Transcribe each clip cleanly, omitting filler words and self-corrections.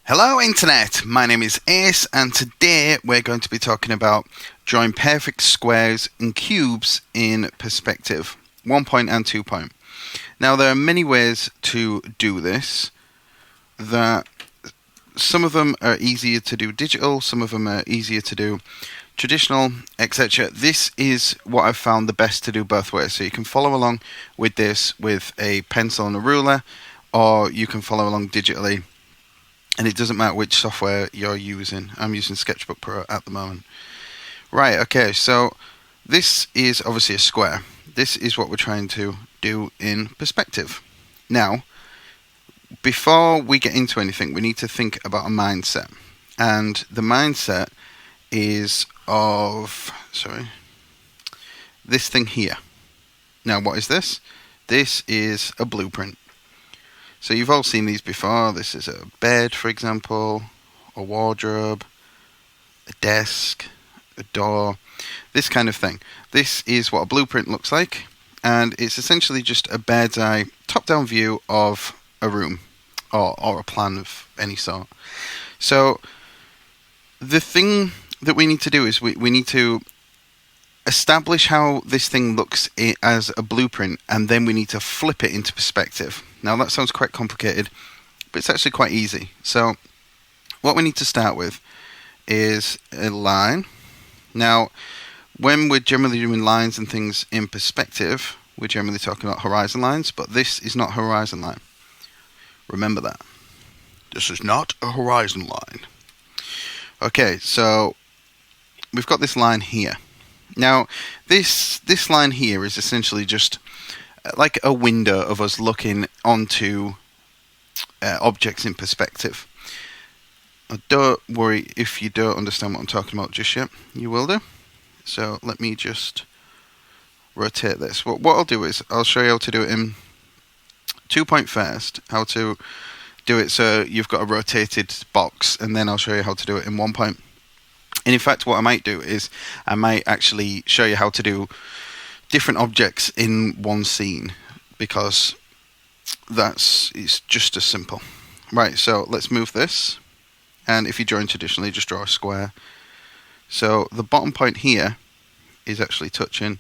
Hello Internet, my name is Ace and today we're going to be talking about drawing perfect squares and cubes in perspective, 1 point and 2 point. Now there are many ways to do this. Some of them are easier to do digital, some of them are easier to do traditional, etc. This is what I've found the best to do both ways. So you can follow along with this with a pencil and a ruler, or you can follow along digitally. And it doesn't matter which software you're using. I'm using Sketchbook Pro at the moment. Right, okay, so this is obviously a square. This is what we're trying to do in perspective. Now, before we get into anything, we need to think about a mindset. And the mindset is of, this thing here. Now, what is this? This is a blueprint. So you've all seen these before. This is a bed, for example, a wardrobe, a desk, a door, this kind of thing. This is what a blueprint looks like, and it's essentially just a bird's eye, top-down view of a room, or a plan of any sort. So the thing that we need to do is we need to establish how this thing looks as a blueprint, and then we need to flip it into perspective. Now that sounds quite complicated, but it's actually quite easy. So what we need to start with is a line. Now, when we're generally doing lines and things in perspective, we're generally talking about horizon lines, but this is not a horizon line. Remember that. This is not a horizon line. Okay, so we've got this line here. Now, this line here is essentially just like a window of us looking onto objects in perspective. Don't worry if you don't understand what I'm talking about just yet. You will do. So let me just rotate this. What I'll do is I'll show you how to do it in 2 point first, how to do it so you've got a rotated box, and then I'll show you how to do it in 1 point. And in fact, what I might do is I might actually show you how to do different objects in one scene, because it's just as simple. Right, so let's move this. And if you're drawing traditionally, just draw a square. So the bottom point here is actually touching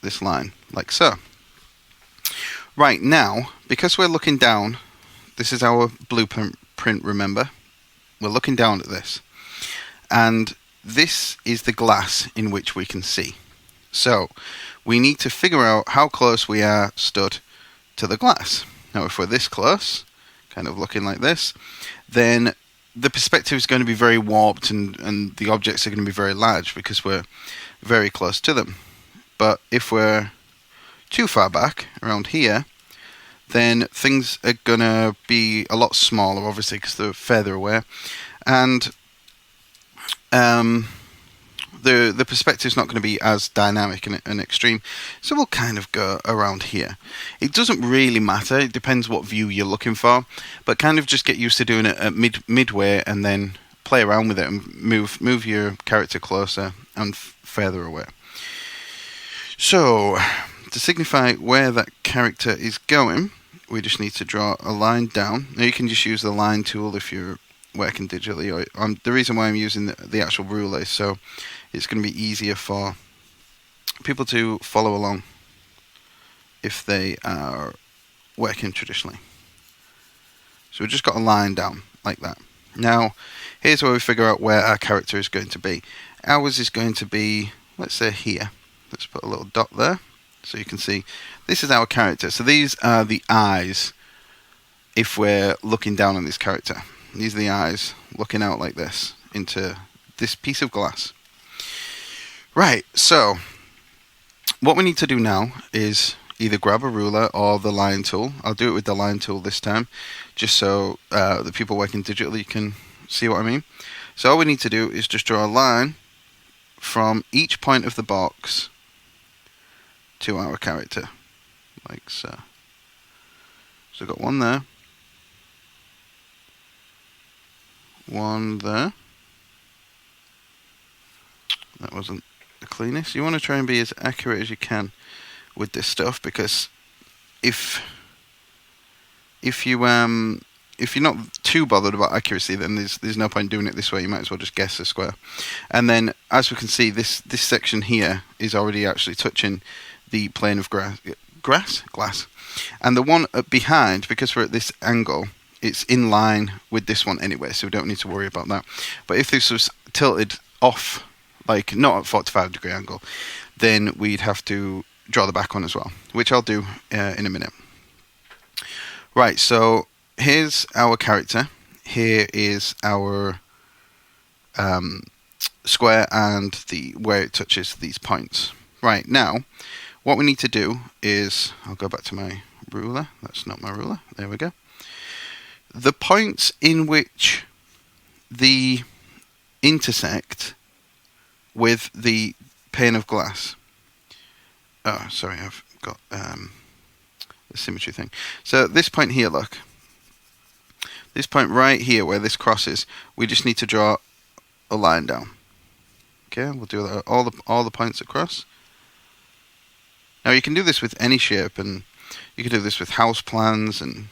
this line, like so. Right, now, because we're looking down, this is our blueprint, remember? We're looking down at this. And this is the glass in which we can see. So we need to figure out how close we are stood to the glass. Now if we're this close, kind of looking like this, then the perspective is going to be very warped and the objects are going to be very large because we're very close to them. But if we're too far back, around here, then things are going to be a lot smaller, obviously, because they're further away. And the perspective is not going to be as dynamic and extreme, so we'll kind of go around here. It doesn't really matter, it depends what view you're looking for, but kind of just get used to doing it at midway and then play around with it and move your character closer and further away. So to signify where that character is going, we just need to draw a line down. Now you can just use the line tool if you're working digitally, or the reason why I'm using the actual ruler is so it's going to be easier for people to follow along if they are working traditionally. So we've just got a line down like that. Now here's where we figure out where our character is going to be. Ours is going to be, let's say, here. Let's put a little dot there so you can see this is our character. So these are the eyes if we're looking down on this character. These are the eyes looking out like this into this piece of glass. Right, so what we need to do now is either grab a ruler or the line tool. I'll do it with the line tool this time, just so the people working digitally can see what I mean. So all we need to do is just draw a line from each point of the box to our character, like so. So I've got one there. One there. That wasn't the cleanest. You want to try and be as accurate as you can with this stuff, because if you're not too too bothered about accuracy, then there's no point doing it this way. You might as well just guess a square. And then, as we can see, this section here is already actually touching the plane of glass. And the one behind, because we're at this angle, it's in line with this one anyway, so we don't need to worry about that. But if this was tilted off, like not at 45-degree angle, then we'd have to draw the back one as well, which I'll do in a minute. Right, so here's our character. Here is our square and where it touches these points. Right, now, what we need to do is, I'll go back to my ruler. That's not my ruler. There we go. The points in which the intersect with the pane of glass. Oh, sorry, I've got the symmetry thing. So this point here, look. This point right here where this crosses, we just need to draw a line down. Okay, we'll do that all the points across. Now you can do this with any shape, and you can do this with house plans and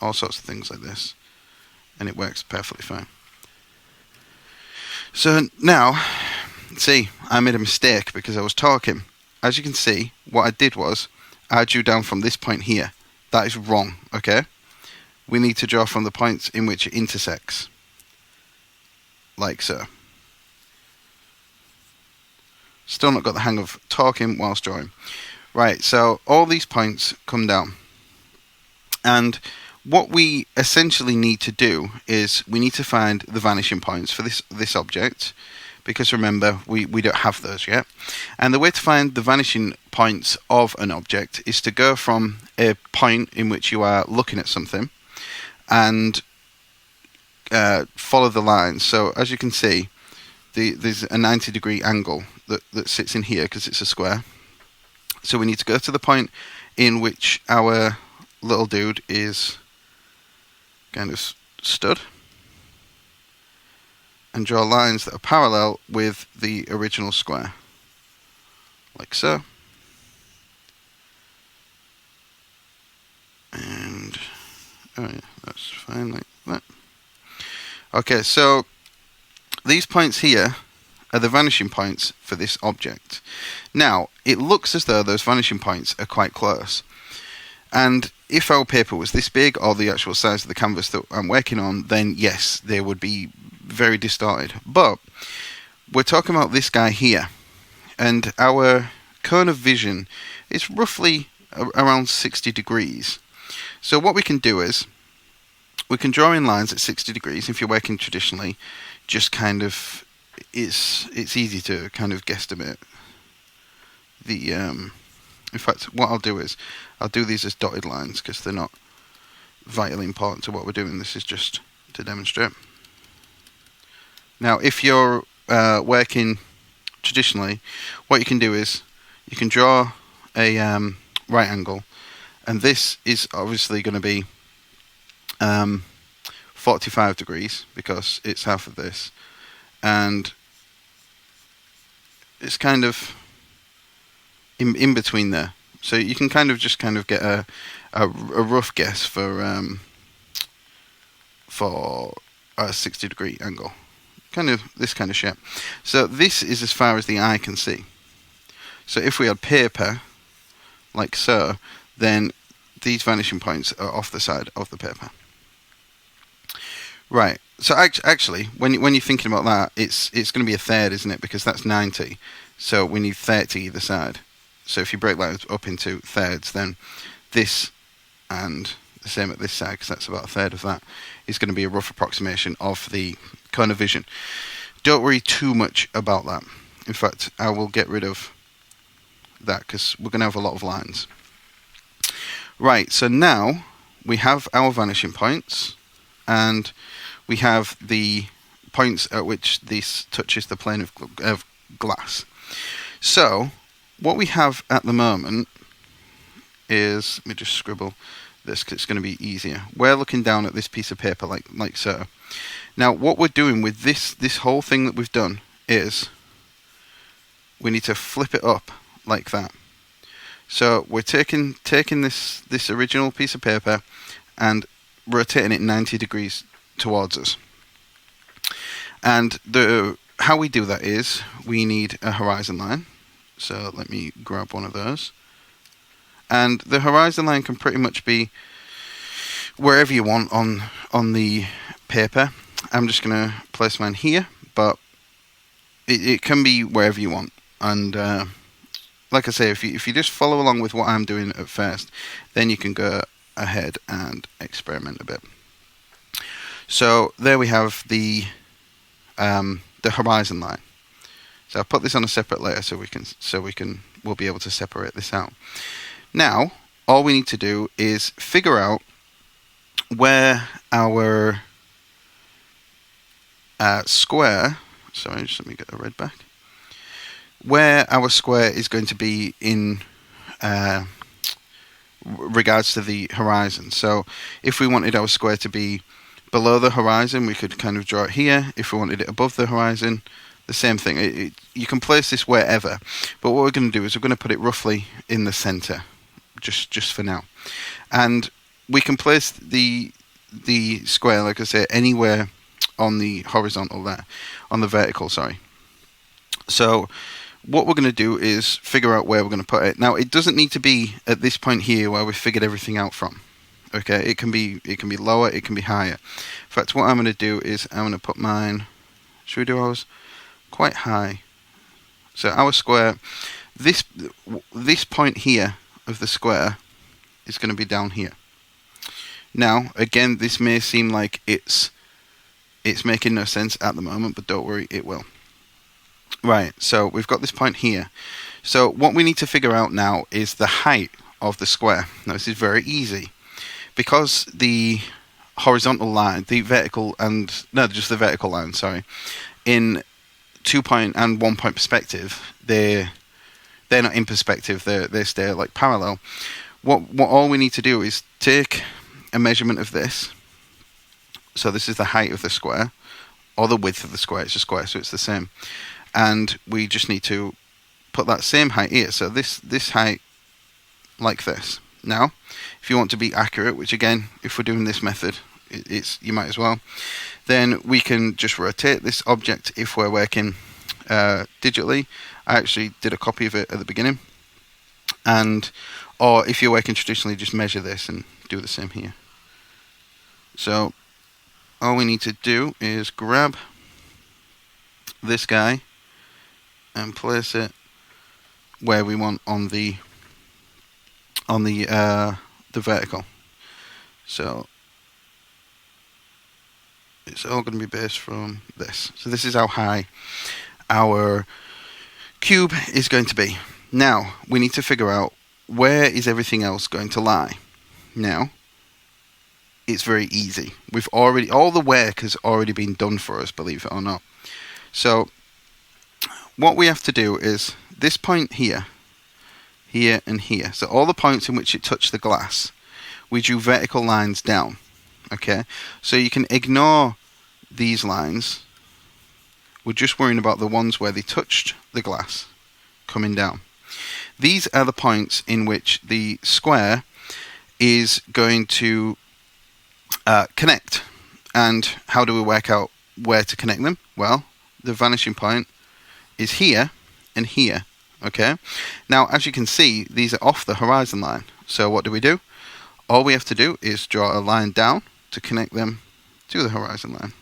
all sorts of things like this, and it works perfectly fine. So now, see, I made a mistake because I was talking. As you can see, what I did was I drew down from this point here. That is wrong, okay? We need to draw from the points in which it intersects, like so. Still not got the hang of talking whilst drawing. Right, so all these points come down. And what we essentially need to do is we need to find the vanishing points for this object, because remember, we don't have those yet. And the way to find the vanishing points of an object is to go from a point in which you are looking at something and follow the lines. So as you can see, there's a 90-degree angle that sits in here because it's a square. So we need to go to the point in which our little dude is kind of stood and draw lines that are parallel with the original square, like so. And oh yeah, that's fine, like that. Okay, so these points here are the vanishing points for this object. Now, it looks as though those vanishing points are quite close. And if our paper was this big, or the actual size of the canvas that I'm working on, then yes, they would be very distorted. But we're talking about this guy here, and our cone of vision is roughly around 60 degrees. So what we can do is, we can draw in lines at 60 degrees. If you're working traditionally, just kind of, it's easy to kind of guesstimate the, in fact, what I'll do is, I'll do these as dotted lines because they're not vitally important to what we're doing. This is just to demonstrate. Now, if you're working traditionally, what you can do is you can draw a right angle, and this is obviously going to be 45 degrees because it's half of this, and it's kind of in between there. So you can kind of just get a rough guess for a 60-degree angle. Kind of this kind of shape. So this is as far as the eye can see. So if we had paper, like so, then these vanishing points are off the side of the paper. Right. So actually, when you're thinking about that, it's going to be a third, isn't it? Because that's 90. So we need 30 either side. So if you break that up into thirds, then this and the same at this side, because that's about a third of that, is going to be a rough approximation of the cone of vision. Don't worry too much about that. In fact, I will get rid of that because we're going to have a lot of lines. Right, so now we have our vanishing points, and we have the points at which this touches the plane of glass. So what we have at the moment is, let me just scribble this because it's going to be easier. We're looking down at this piece of paper like so. Now what we're doing with this whole thing that we've done is we need to flip it up like that. So we're taking this original piece of paper and rotating it 90 degrees towards us. And how we do that is we need a horizon line. So let me grab one of those. And the horizon line can pretty much be wherever you want on the paper. I'm just going to place mine here, but it can be wherever you want. And like I say, if you just follow along with what I'm doing at first, then you can go ahead and experiment a bit. So there we have the horizon line. So I'll put this on a separate layer so we'll be able to separate this out. Now, all we need to do is figure out where our square, sorry, just let me get the red back, where our square is going to be in regards to the horizon. So if we wanted our square to be below the horizon, we could kind of draw it here. If we wanted it above the horizon, the same thing. You can place this wherever, but what we're going to do is we're going to put it roughly in the center, just for now. And we can place the square, like I say, anywhere on the horizontal there, on the vertical, sorry. So what we're going to do is figure out where we're going to put it. Now, it doesn't need to be at this point here where we've figured everything out from. Okay, it can be lower, it can be higher. In fact, what I'm going to do is I'm going to put mine, should we do ours quite high? So our square, this point here of the square is going to be down here. Now, again, this may seem like it's making no sense at the moment, but don't worry, it will. Right, so we've got this point here. So what we need to figure out now is the height of the square. Now, this is very easy. Because the horizontal line, the vertical line, sorry, in 2-point and 1-point perspective, they're not in perspective, they stay like parallel. What all we need to do is take a measurement of this. So this is the height of the square, or the width of the square. It's a square, so it's the same. And we just need to put that same height here. So this height, like this. Now, if you want to be accurate, which again, if we're doing this method, you might as well, then we can just rotate this object if we're working digitally. I actually did a copy of it at the beginning. Or if you're working traditionally, just measure this and do the same here. So all we need to do is grab this guy and place it where we want on the vertical. So it's all going to be based from this. So this is how high our cube is going to be. Now we need to figure out where is everything else going to lie. Now it's very easy. All the work has already been done for us, believe it or not. So what we have to do is this point here, here and here. So all the points in which it touched the glass, we drew vertical lines down. Okay, so you can ignore these lines. We're just worrying about the ones where they touched the glass coming down. These are the points in which the square is going to connect. And how do we work out where to connect them? Well, the vanishing point is here and here. Okay, now as you can see, these are off the horizon line. So what do? All we have to do is draw a line down to connect them to the horizon line.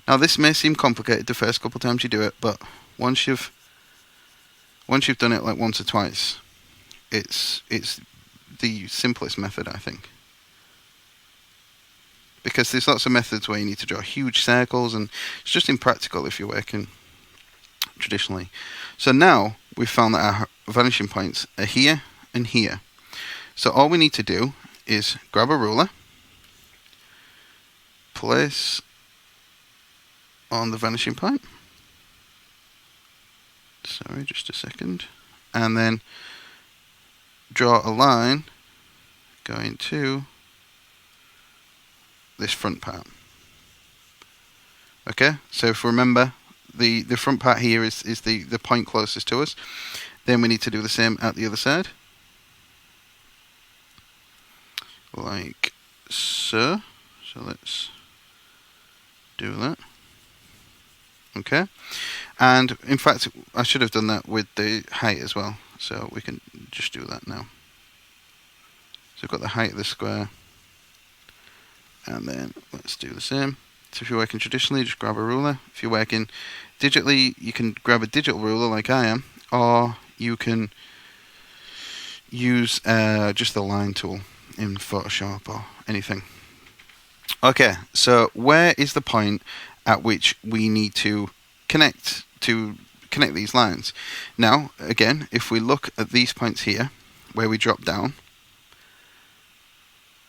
Now this may seem complicated the first couple times you do it, but once you've done it like once or twice, it's the simplest method, I think. Because there's lots of methods where you need to draw huge circles, and it's just impractical if you're working traditionally. So now we've found that our vanishing points are here and here. So all we need to do is grab a ruler, place on the vanishing point. Sorry, just a second. And then draw a line going to this front part. Okay, so if we remember, the front part here is the point closest to us. Then we need to do the same at the other side. Like so. So let's do that. Okay, and in fact I should have done that with the height as well, so we can just do that now. So we've got the height of the square, and then let's do the same. So if you're working traditionally, just grab a ruler. If you're working digitally, you can grab a digital ruler like I am, or you can use just the line tool in Photoshop or anything. Okay, so where is the point at which we need to connect these lines? Now, again, if we look at these points here, where we drop down,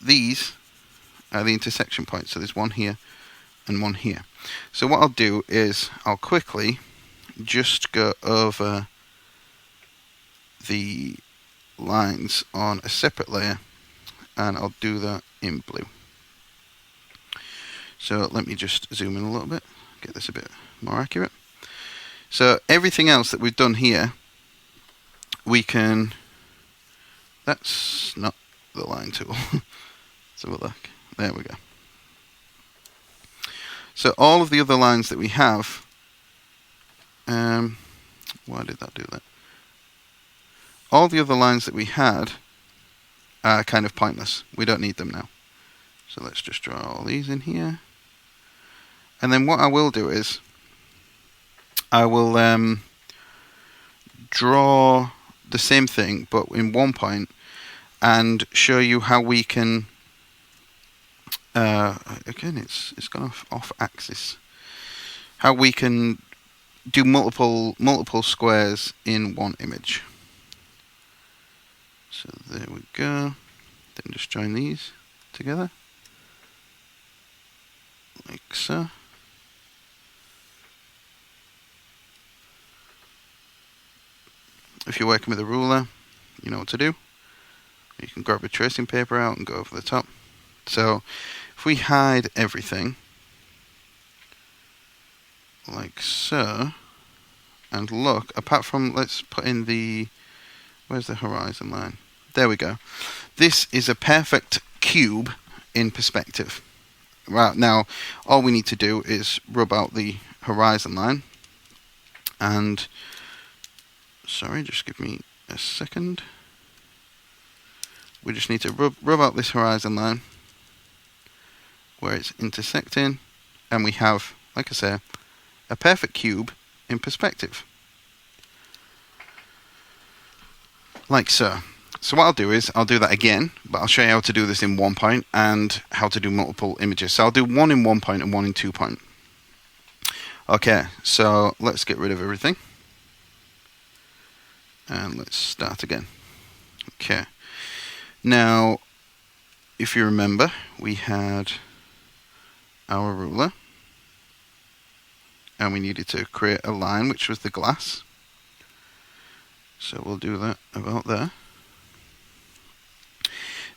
these are the intersection points. So there's one here and one here. So what I'll do is I'll quickly just go over the lines on a separate layer, and I'll do that in blue. So let me just zoom in a little bit, get this a bit more accurate. So everything else that we've done here, we can... That's not the line tool. Let's have a look. There we go. So all of the other lines that we have... why did that do that? All the other lines that we had are kind of pointless. We don't need them now. So let's just draw all these in here. And then what I will do is I will draw the same thing but in one point and show you how we can again it's gone off axis, how we can do multiple squares in one image. So there we go. Then just join these together like so. If you're working with a ruler, you know what to do. You can grab a tracing paper out and go over the top. So if we hide everything like so, and look, apart from, let's put in the, where's the horizon line? There we go. This is a perfect cube in perspective. Right, now all we need to do is rub out the horizon line, and sorry, just give me a second. We just need to rub out this horizon line where it's intersecting, and we have, like I say, a perfect cube in perspective. Like so. So what I'll do is, I'll do that again, but I'll show you how to do this in one point and how to do multiple images. So I'll do one in 1 point and one in 2 point. Okay, so let's get rid of everything. And let's start again. Okay. Now, if you remember, we had our ruler, and we needed to create a line, which was the glass. So we'll do that about there.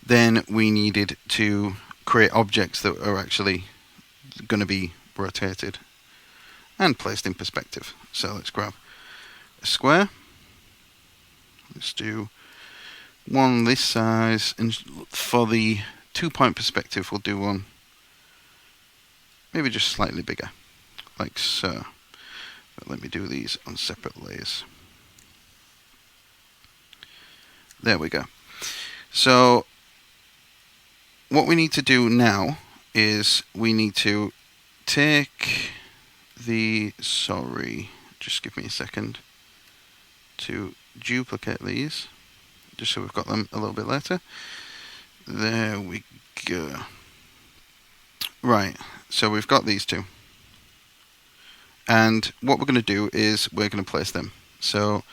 Then we needed to create objects that are actually going to be rotated and placed in perspective. So let's grab a square. Let's do one this size, and for the 2 point perspective we'll do one maybe just slightly bigger, like so. But let me do these on separate layers. There we go. So what we need to do now is we need to take the, sorry, just give me a second to duplicate these, just so we've got them a little bit later. There we go. Right, so we've got these two. And what we're going to do is we're going to place them. So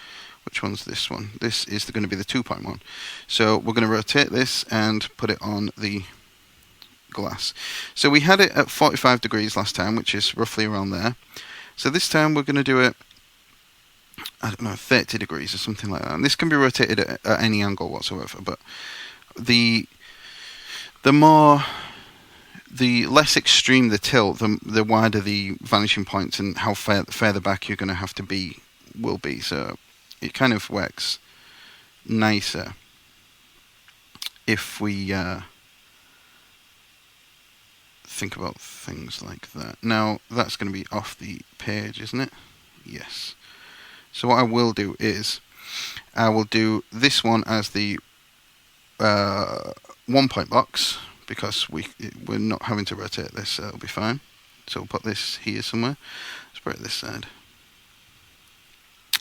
which one's this one? This is going to be the 2 point one. So we're going to rotate this and put it on the glass. So we had it at 45 degrees last time, which is roughly around there. So this time we're going to do it, I don't know, 30 degrees or something like that. And this can be rotated at any angle whatsoever, but the less extreme the tilt, the wider the vanishing points and how further back you're going to have to be will be. So it kind of works nicer if we think about things like that. Now that's going to be off the page, isn't it? Yes. So what I will do is I will do this one as the 1 point box, because we're not having to rotate this, so it'll be fine. So we'll put this here somewhere. Let's put it this side,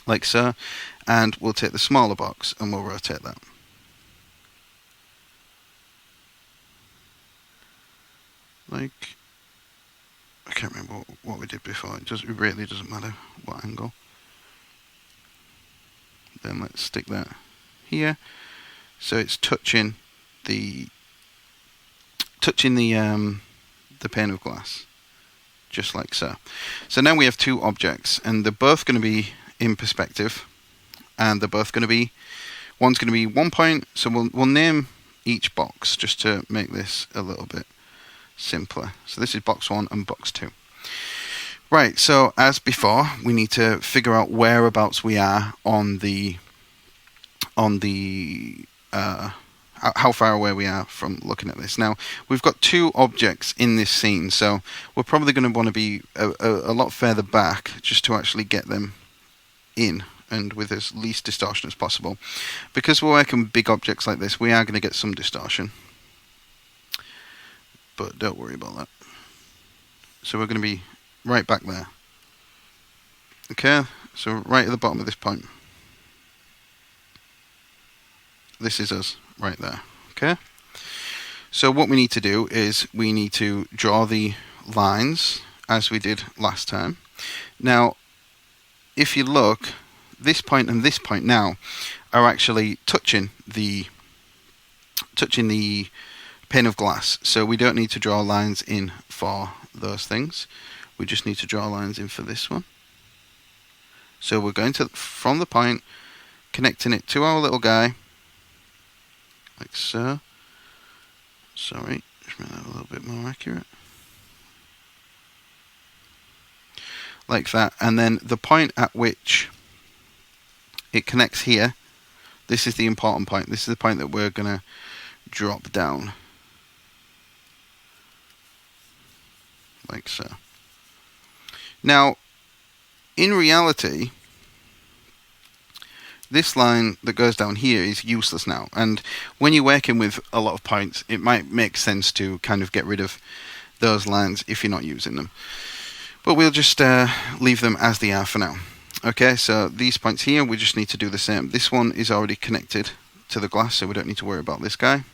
like so, and we'll take the smaller box and we'll rotate that. Like, I can't remember what we did before. It really doesn't matter what angle. Then let's stick that here, so it's touching the pane of glass, just like so. So now we have two objects, and they're both going to be in perspective, and they're both going to be, one's going to be 1 point. So we'll name each box just to make this a little bit simpler. So this is box 1 and box 2. Right, so as before, we need to figure out whereabouts we are on the how far away we are from looking at this. Now, we've got two objects in this scene, so we're probably going to want to be a lot further back just to actually get them in, and with as least distortion as possible. Because we're working with big objects like this, we are going to get some distortion, but don't worry about that. So we're going to be right back there. Okay, so right at the bottom of this point. This is us right there. Okay, so what we need to do is we need to draw the lines as we did last time. Now, if you look, this point and this point now are actually touching the pane of glass, so we don't need to draw lines in for those things. We just need to draw lines in for this one. So we're going to, from the point, connecting it to our little guy, like so. Sorry, just make that a little bit more accurate. Like that, and then the point at which it connects here, this is the important point. This is the point that we're going to drop down. Like so. Now, in reality, this line that goes down here is useless now, and when you're working with a lot of points, it might make sense to kind of get rid of those lines if you're not using them. But we'll just leave them as they are for now. Okay, so these points here, we just need to do the same. This one is already connected to the glass, so we don't need to worry about this guy.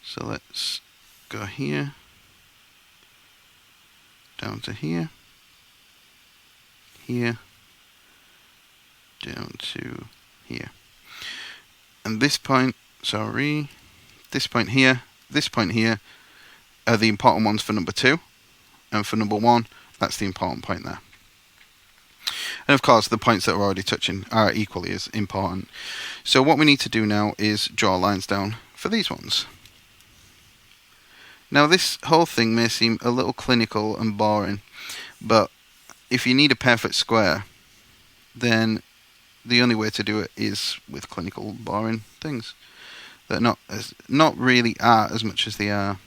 So let's go here, down to here, here, down to here. And this point, sorry, this point here are the important ones for number 2. And for number 1, that's the important point there. And of course, the points that we're already touching are equally as important. So what we need to do now is draw lines down for these ones. Now this whole thing may seem a little clinical and boring, but if you need a perfect square, then the only way to do it is with clinical, boring things that not really are as much as they are,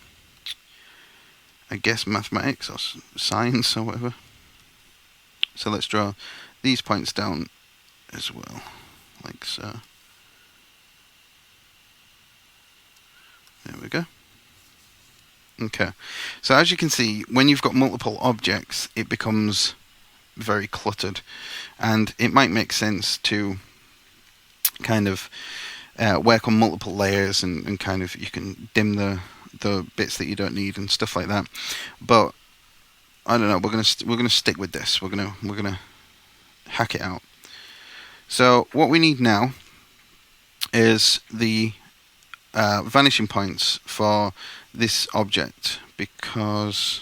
I guess, mathematics or science or whatever. So let's draw these points down as well, like so. There we go. Okay, so as you can see, when you've got multiple objects, it becomes very cluttered, and it might make sense to kind of work on multiple layers, and kind of you can dim the bits that you don't need and stuff like that. But I don't know, we're gonna stick with this. We're gonna hack it out. So what we need now is the vanishing points for this object, because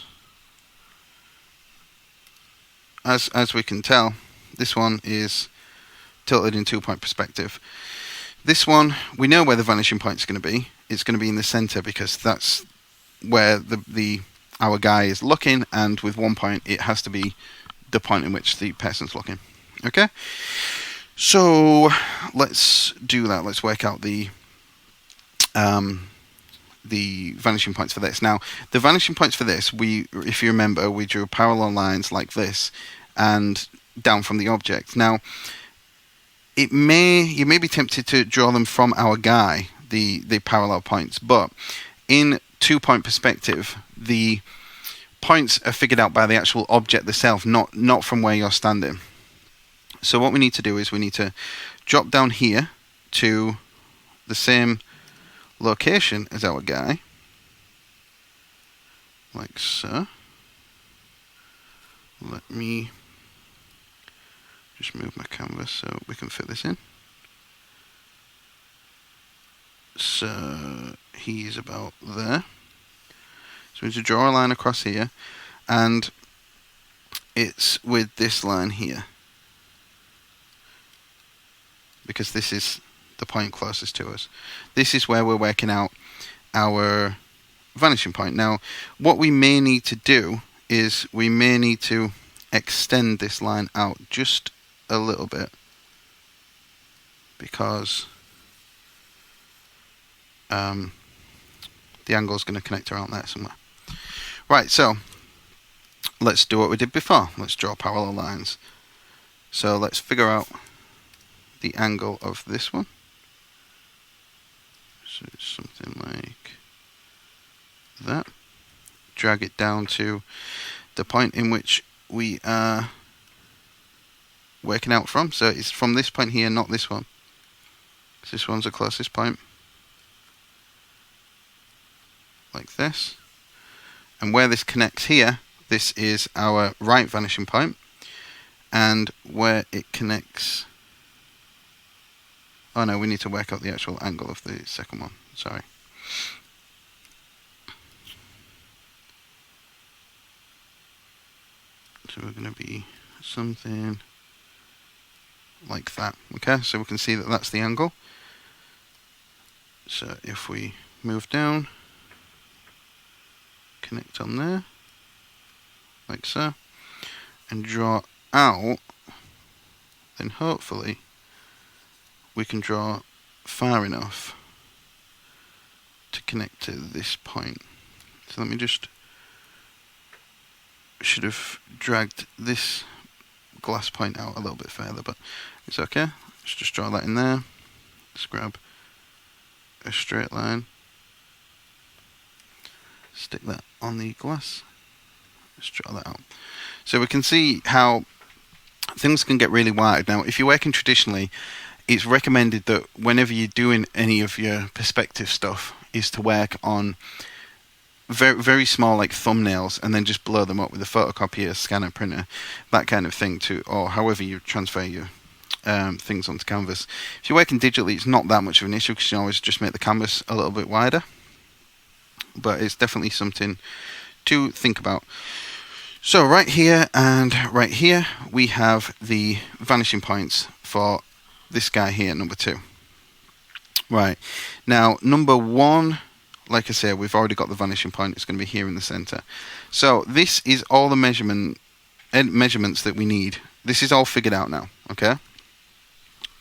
as we can tell, this one is tilted in 2-point perspective. This one, we know where the vanishing point is going to be. It's going to be in the center, because that's where our guy is looking, and with 1 point, it has to be the point in which the person's looking. Okay, so let's do that. Let's work out the the vanishing points for this. Now, the vanishing points for this, if you remember, we drew parallel lines like this and down from the object. Now, you may be tempted to draw them from our guy, the parallel points, but in 2-point perspective, the points are figured out by the actual object itself, not from where you're standing. So what we need to do is we need to drop down here to the same location as our guy, like so. Let me just move my canvas so we can fit this in. So he's about there. So we need to draw a line across here, and it's with this line here, because this is the point closest to us. This is where we're working out our vanishing point. Now, what we may need to do is we may need to extend this line out just a little bit, because the angle is going to connect around there somewhere. Right, so let's do what we did before. Let's draw parallel lines. So let's figure out the angle of this one. So it's something like that. Drag it down to the point in which we are working out from. So it's from this point here, not this one. This one's the closest point. Like this. And where this connects here, this is our right vanishing point. And where it connects... Oh no, we need to work out the actual angle of the second one. Sorry. So we're going to be something like that. Okay, so we can see that that's the angle. So if we move down, connect on there, like so, and draw out, then hopefully we can draw far enough to connect to this point. So let me just, should have dragged this glass point out a little bit further, but it's okay. Let's just draw that in there. Let's grab a straight line, stick that on the glass. Let's draw that out. So we can see how things can get really wide. Now, if you're working traditionally, it's recommended that whenever you're doing any of your perspective stuff is to work on very, very small, like thumbnails, and then just blow them up with a photocopier, scanner, printer, that kind of thing, or however you transfer your things onto canvas. If you're working digitally, it's not that much of an issue, because you can always just make the canvas a little bit wider. But it's definitely something to think about. So right here and right here, we have the vanishing points for this guy here, number 2. Right, now number 1, like I say, we've already got the vanishing point. It's going to be here in the center. So this is all the measurements that we need. This is all figured out now, okay?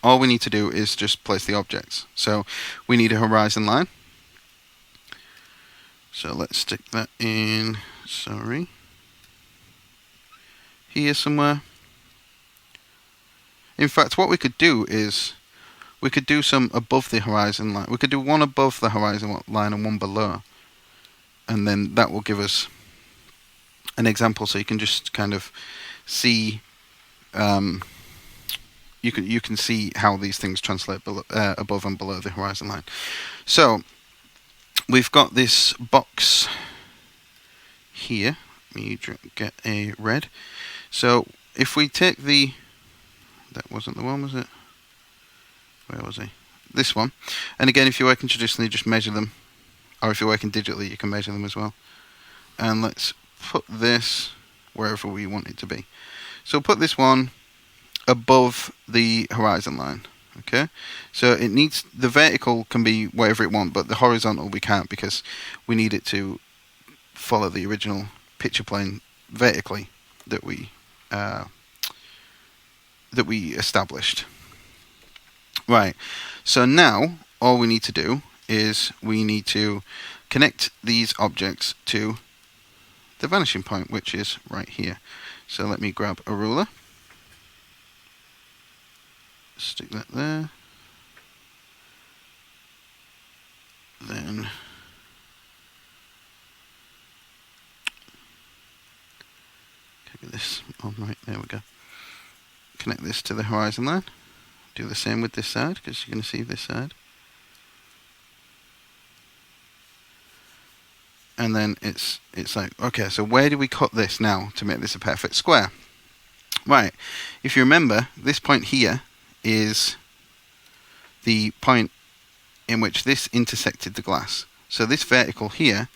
All we need to do is just place the objects. So we need a horizon line. So let's stick that in, here somewhere. In fact, what we could do is we could do some above the horizon line. We could do one above the horizon line and one below. And then that will give us an example, so you can just kind of see you can see how these things translate below, above and below the horizon line. So we've got this box here. Let me get a red. So if we take that wasn't the one, was it? Where was he? This one. And again, if you're working traditionally, just measure them. Or if you're working digitally, you can measure them as well. And let's put this wherever we want it to be. So put this one above the horizon line. Okay, so it needs, the vertical can be wherever it wants, but the horizontal we can't, because we need it to follow the original picture plane vertically that we established. Right, so now all we need to do is we need to connect these objects to the vanishing point, which is right here. So let me grab a ruler, stick that there, then get this on right, there we go. Connect this to the horizon line. Do the same with this side, because you're going to see this side. And then it's like, okay, so where do we cut this now to make this a perfect square? Right, if you remember, this point here is the point in which this intersected the glass. So this vertical here,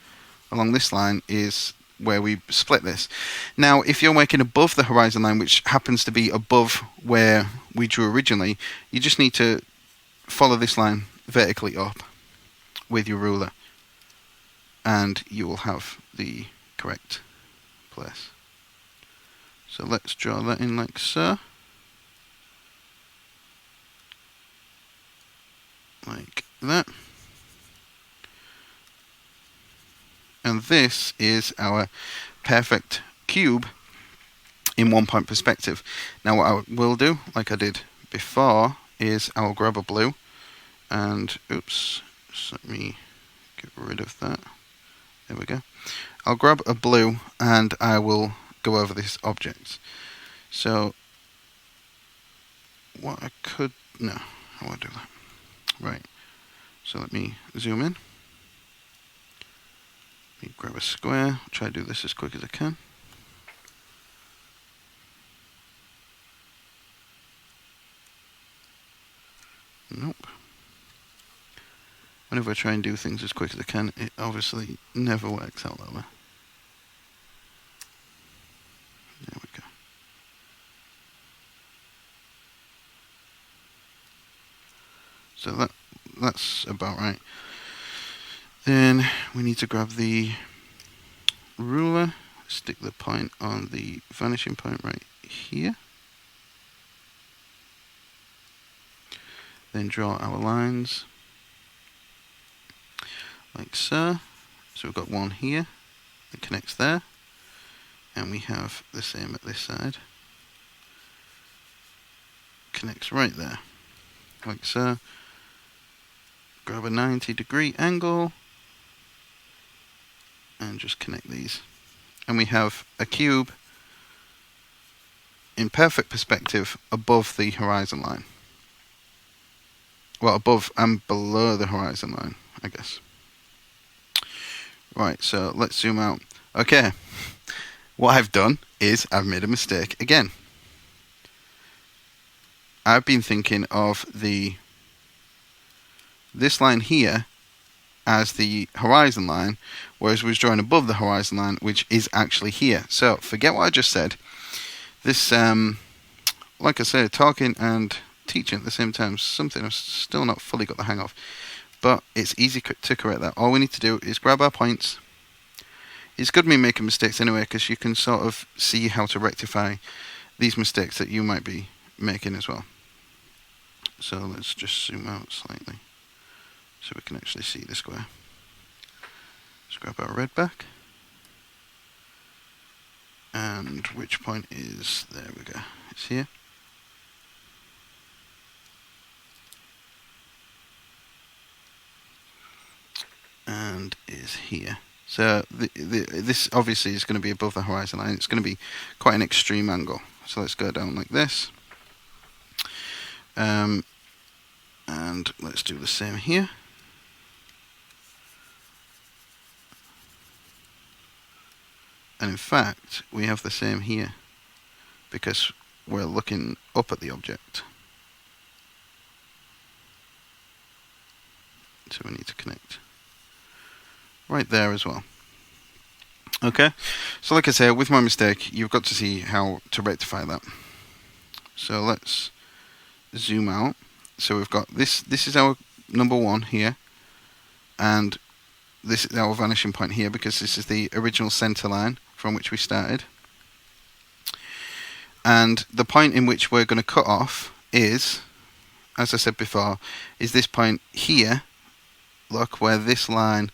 along this line, is where we split this. Now, if you're working above the horizon line, which happens to be above where we drew originally, you just need to follow this line vertically up with your ruler, and you will have the correct place. So let's draw that in like so. Like that. And this is our perfect cube in 1 point perspective. Now what I will do, like I did before, is I'll grab a blue and, oops, just let me get rid of that. There we go. I'll grab a blue and I will go over this object. So what I could, no, I won't do that. Right, so let me zoom in. Let me grab a square. I'll try to do this as quick as I can. Nope. Whenever I try and do things as quick as I can, it obviously never works out that way. There we go. So that's about right. Then we need to grab the ruler, stick the point on the vanishing point right here. Then draw our lines like so. So we've got one here that connects there, and we have the same at this side. Connects right there, like so. Grab a 90-degree angle and just connect these. And we have a cube in perfect perspective above the horizon line. Well, above and below the horizon line, I guess. Right, so let's zoom out. Okay, what I've done is I've made a mistake again. I've been thinking of this line here as the horizon line, whereas we was drawing above the horizon line, which is actually here. So forget what I just said. This, like I said, talking and teaching at the same time is something I've still not fully got the hang of. But it's easy to correct that. All we need to do is grab our points. It's good me making mistakes anyway, because you can sort of see how to rectify these mistakes that you might be making as well. So let's just zoom out slightly so we can actually see the square. Let's grab our red back. And which point is, there we go, it's here. And is here. So this obviously is going to be above the horizon line. It's going to be quite an extreme angle. So let's go down like this. And let's do the same here. And in fact, we have the same here because we're looking up at the object. So we need to connect right there as well. Okay, so like I say, with my mistake, you've got to see how to rectify that. So let's zoom out. So we've got this is our number one here, and this is our vanishing point here, because this is the original center line from which we started. And the point in which we're going to cut off is, as I said before, is this point here. Look, where this line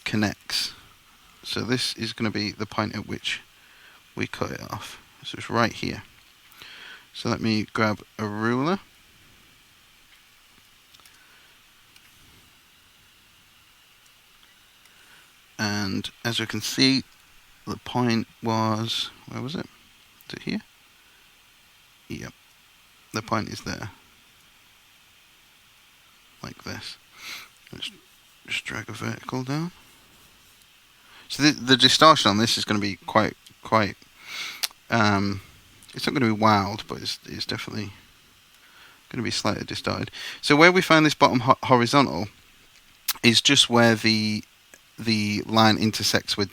connects. So this is going to be the point at which we cut it off. So it's right here. So let me grab a ruler. And as you can see, the point was, where was it? Is it here? Yep. The point is there. Like this. Let's just drag a vertical down. So the distortion on this is going to be quite it's not going to be wild, but it's definitely going to be slightly distorted. So where we find this bottom horizontal is just where the line intersects with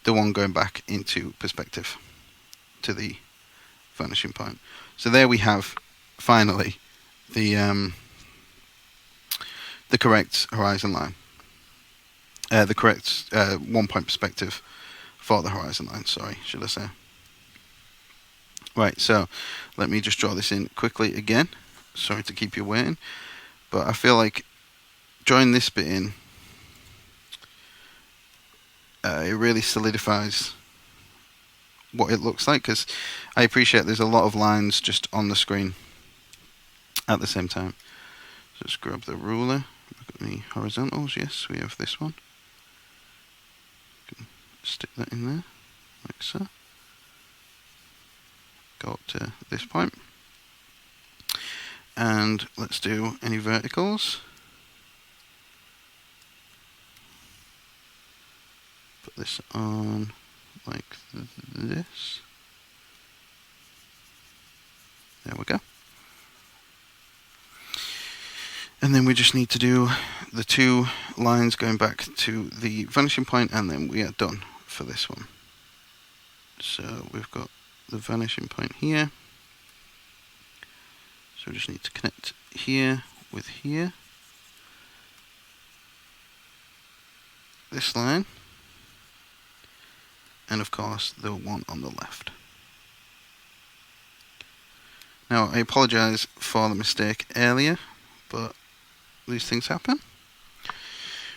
the one going back into perspective to the vanishing point. So there we have finally the correct horizon line, the correct 1 point perspective for the horizon line. Sorry, should I say? Right. So let me just draw this in quickly again. Sorry to keep you waiting, but I feel like drawing this bit in, it really solidifies what it looks like, because I appreciate there's a lot of lines just on the screen at the same time. So let's grab the ruler. Look at the horizontals. Yes, we have this one. Stick that in there, like so. Go up to this point. And let's do any verticals. Put this on like this. There we go. And then we just need to do the two lines going back to the vanishing point, and then we are done for this one. So we've got the vanishing point here. So we just need to connect here with here. This line. And of course the one on the left. Now I apologise for the mistake earlier, but these things happen.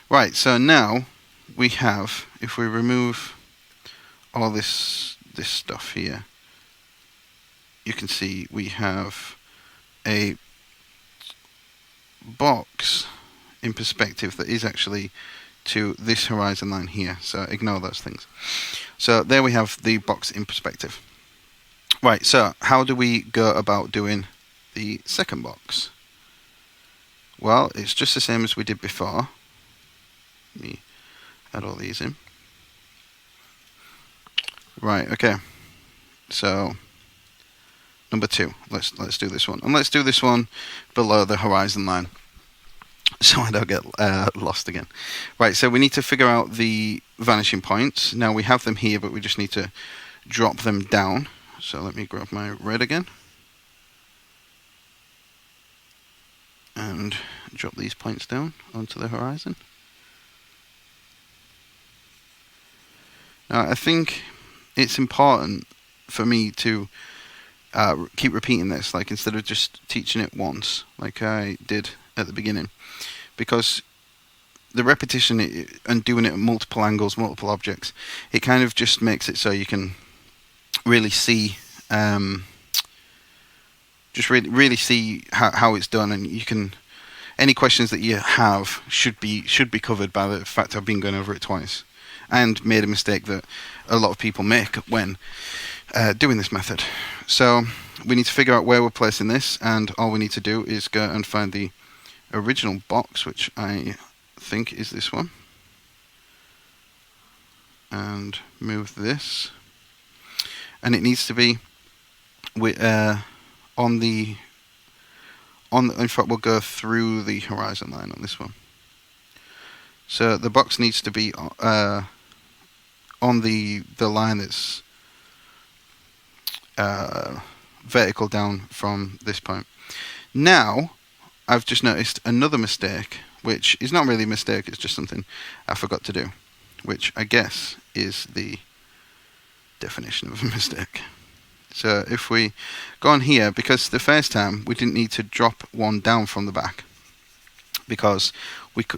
Right, so now we have, if we remove all this stuff here, you can see we have a box in perspective that is actually to this horizon line here, so ignore those things. So there we have the box in perspective. Right, so how do we go about doing the second box? Well, it's just the same as we did before. Let me add all these in. Right, okay. So number 2, let's do this one, and let's do this one below the horizon line, so I don't get lost again. Right, so we need to figure out the vanishing points. Now we have them here, but we just need to drop them down. So let me grab my red again and drop these points down onto the horizon. Now I think it's important for me to keep repeating this, like instead of just teaching it once like I did at the beginning, because the repetition and doing it at multiple angles, multiple objects, it kind of just makes it so you can really see, just really see how it's done, and you can, any questions that you have should be covered by the fact I've been going over it twice and made a mistake that a lot of people make when doing this method. So we need to figure out where we're placing this, and all we need to do is go and find the original box, which I think is this one, and move this, and it needs to be on the in fact we'll go through the horizon line on this one. So the box needs to be on the line that's vertical down from this point. Now I've just noticed another mistake, which is not really a mistake, it's just something I forgot to do, which I guess is the definition of a mistake. So if we go on here, because the first time we didn't need to drop one down from the back, because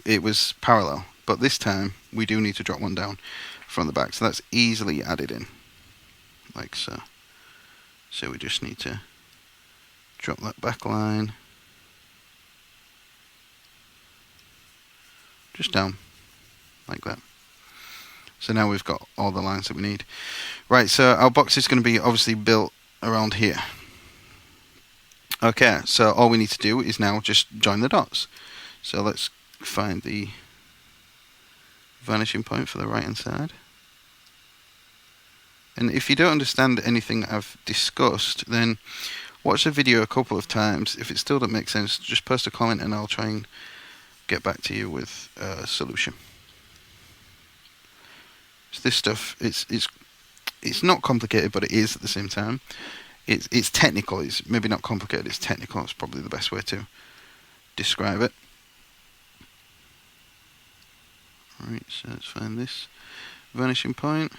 it was parallel but this time we do need to drop one down from the back, so that's easily added in, like so. So we just need to drop that back line just down, like that. So now we've got all the lines that we need. Right, so our box is going to be obviously built around here. Okay, so all we need to do is now just join the dots. So let's find the vanishing point for the right hand side. And if you don't understand anything I've discussed, then watch the video a couple of times. If it still doesn't make sense, just post a comment and I'll try and get back to you with a solution. So this stuff, it's not complicated, but it is at the same time. It's technical. It's maybe not complicated. It's technical. It's probably the best way to describe it. Alright, so let's find this vanishing point.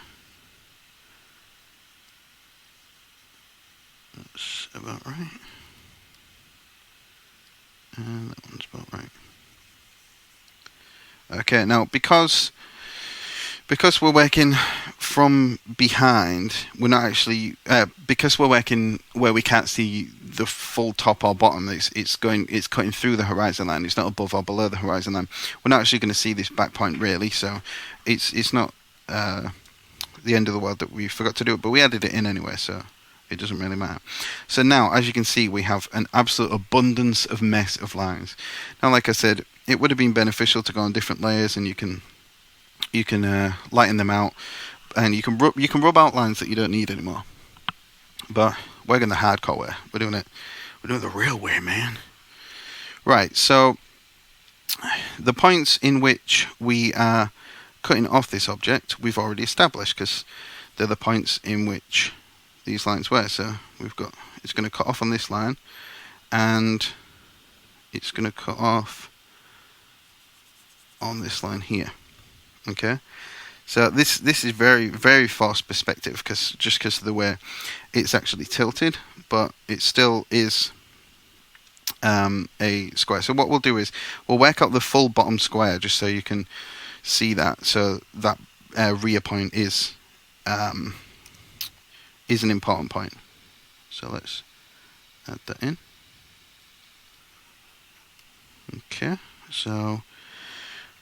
That's about right. And that one's about right. Okay, now because we're working from behind, we're not actually because we're working where we can't see the full top or bottom. It's cutting through the horizon line. It's not above or below the horizon line. We're not actually going to see this back point really, so it's not the end of the world that we forgot to do it, but we added it in anyway, so it doesn't really matter. So now, as you can see, we have an absolute abundance of mess of lines. Now, like I said, it would have been beneficial to go on different layers, and you can lighten them out, and you can rub out lines that you don't need anymore. But we're going the hardcore way. We're doing the real way, man. Right. So the points in which we are cutting off this object we've already established, because they're the points in which these lines were. So it's going to cut off on this line, and it's going to cut off on this line here. Okay, so this is very, very false perspective, because of the way it's actually tilted, but it still is a square. So what we'll do is we'll work out the full bottom square just so you can see that. So that rear point is an important point. So let's add that in. Okay, so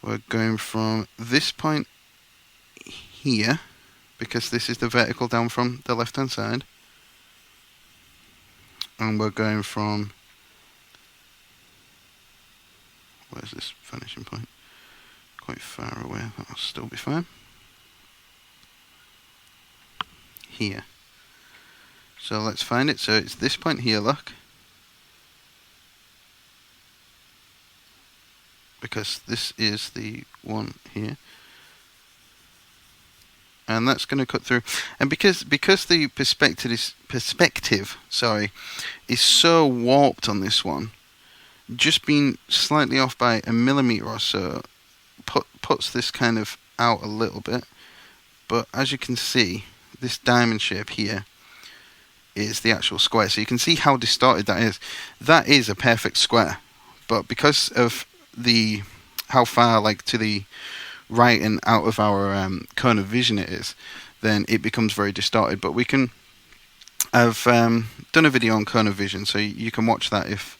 we're going from this point here, because this is the vertical down from the left hand side, and we're going from, where's this vanishing point? Quite far away, that'll still be fine. Here. So let's find it. So it's this point here, look. Because this is the one here, and that's going to cut through. And because the perspective is so warped on this one, just being slightly off by a millimeter or so puts this kind of out a little bit. But as you can see, this diamond shape here is the actual square. So you can see how distorted that is. That is a perfect square, but because of how far to the right and out of our cone of vision it is, then it becomes very distorted. But I've done a video on cone of vision, so you can watch that if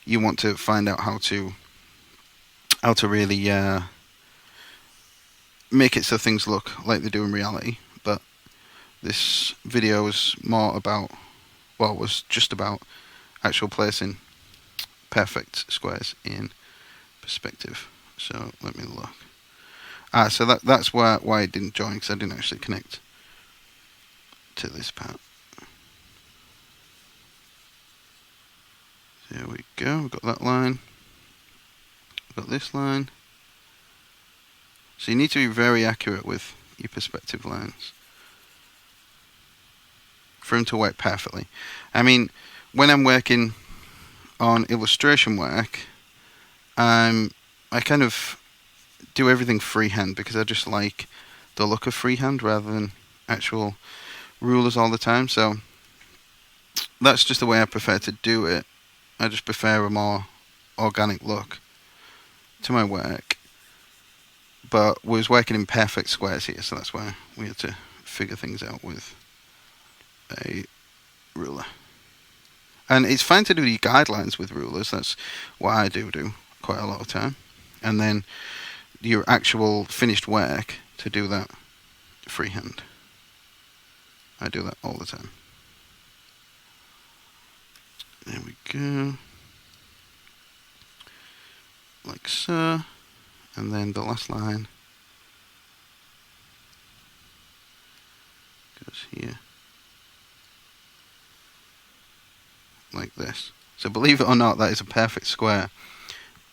you want to find out how to really make it so things look like they do in reality. But this video was was just about actual placing perfect squares in perspective. So let me look. So that's why it didn't join, because I didn't actually connect to this part. There we go. We've got that line. We've got this line. So you need to be very accurate with your perspective lines for them to work perfectly. I mean, when I'm working on illustration work, I kind of do everything freehand, because I just like the look of freehand rather than actual rulers all the time. So that's just the way I prefer to do it. I just prefer a more organic look to my work. but we was working in perfect squares here, so that's why we had to figure things out with a ruler. And it's fine to do the guidelines with rulers. That's what I do quite a lot of time. And then your actual finished work, to do that freehand. I do that all the time. There we go. Like so. And then the last line goes here. Like this. So believe it or not, that is a perfect square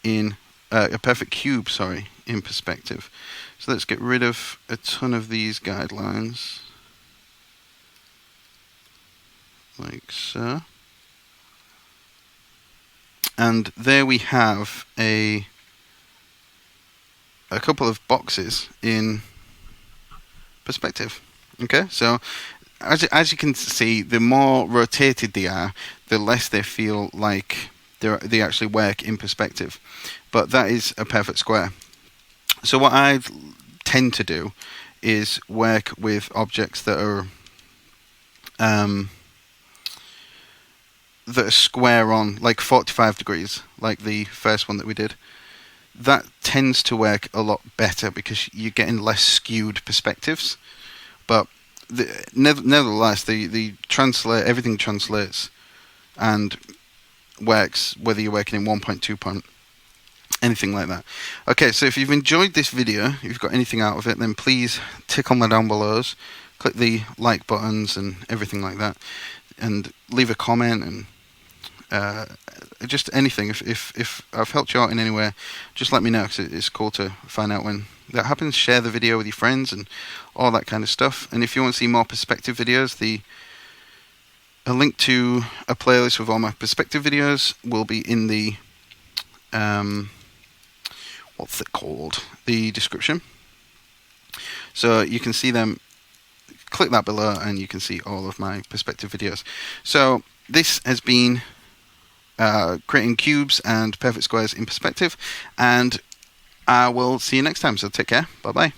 in a perfect cube, sorry, in perspective. So let's get rid of a ton of these guidelines, like so. And there we have a couple of boxes in perspective. Okay, so as you can see, the more rotated they are, the less they feel like they actually work in perspective. But that is a perfect square. So what I tend to do is work with objects that are square on, like 45 degrees, like the first one that we did. That tends to work a lot better because you're getting less skewed perspectives. But nevertheless, the translate, everything translates and works whether you're working in 1.2 point, anything like that. Okay, so if you've enjoyed this video, if you've got anything out of it, then please tick on the down belows, click the like buttons and everything like that, and leave a comment and just anything. If I've helped you out in any way, just let me know, because it's cool to find out when that happens. Share the video with your friends and all that kind of stuff. And if you want to see more perspective videos, a link to a playlist with all my perspective videos will be in the what's it called? The description. So you can see them. Click that below and you can see all of my perspective videos. So this has been creating cubes and perfect squares in perspective, and I will see you next time. So take care. Bye bye.